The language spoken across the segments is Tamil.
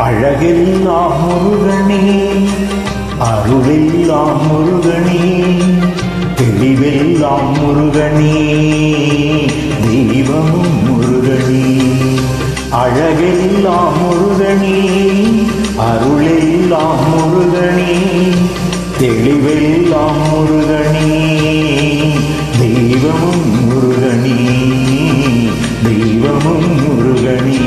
அழகெல்லாம் முருகனே, அருளெல்லாம் முருகனே, தெளிவெல்லாம் முருகனே, தெய்வமும் முருகனே. அழகெல்லாம் முருகனே, அருளெல்லாம் முருகனே, தெளிவெல்லாம் முருகனே, தெய்வமும் முருகனே, தெய்வமும் முருகனே.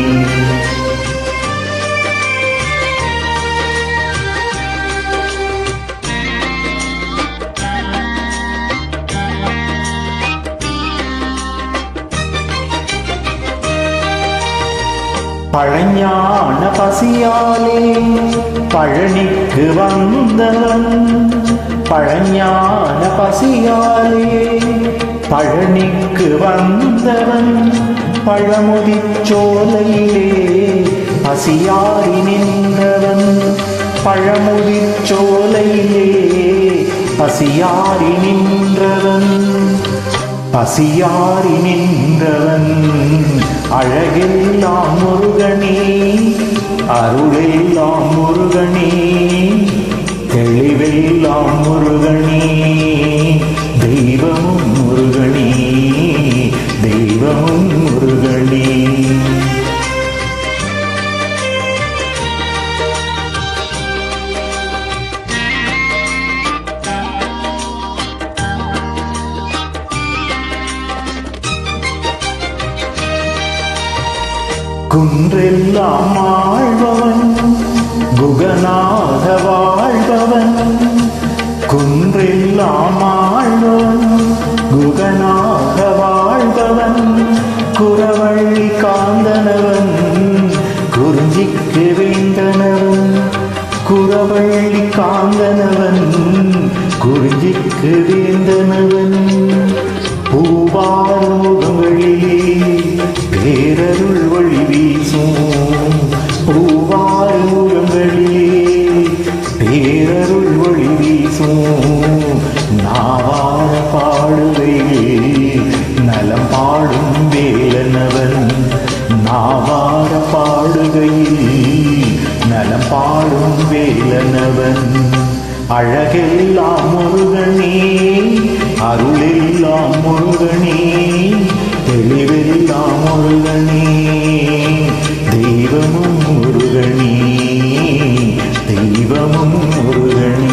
பழஞான பசியாலே பழனிக்கு வந்தவன், பழஞான பசியாலே பழனிக்கு வந்தவன், பழமுதிர்ச்சோலையிலே பசியாரி நின்றவன், பழமுதிர்ச்சோலையிலே பசியாரி நின்றவன், பசியாரி நின்றவன். அழகெல்லாம் முருகனே, அருளெல்லாம் முருகனே, தெளிவெல்லாம் முருகனே, தெய்வமும் முருகனே, தெய்வமும் முருகனே. குன்றெல்லாம் ஆழ்பவன், குகநாத வாழ்பவன், குன்றெல்லாம் ஆழ்பவன், குகநாத வாழ்பவன், குறவள்ளி காந்தனவன், குறிஞ்சிக்கு வேந்தனவன், குறவள்ளி காந்தனவன், குறிஞ்சிக்கு வேந்தனவன். பூவாரோகங்களிலே பேரருள் வழி வீசும், பூவாரோகங்களிலே பேரருள் வழி வீசும். நாவார பாடுகையில் நலம் பாடும் வேலனவன், நாவார பாடுகையில் நலம் பாடும் வேலனவன். அழகெல்லாம் முருகனே, அருளெல்லாம் முருகனே, தெளிவெல்லாம் முருகனே, தெய்வமும் முருகனே, தெய்வமும் முருகனே.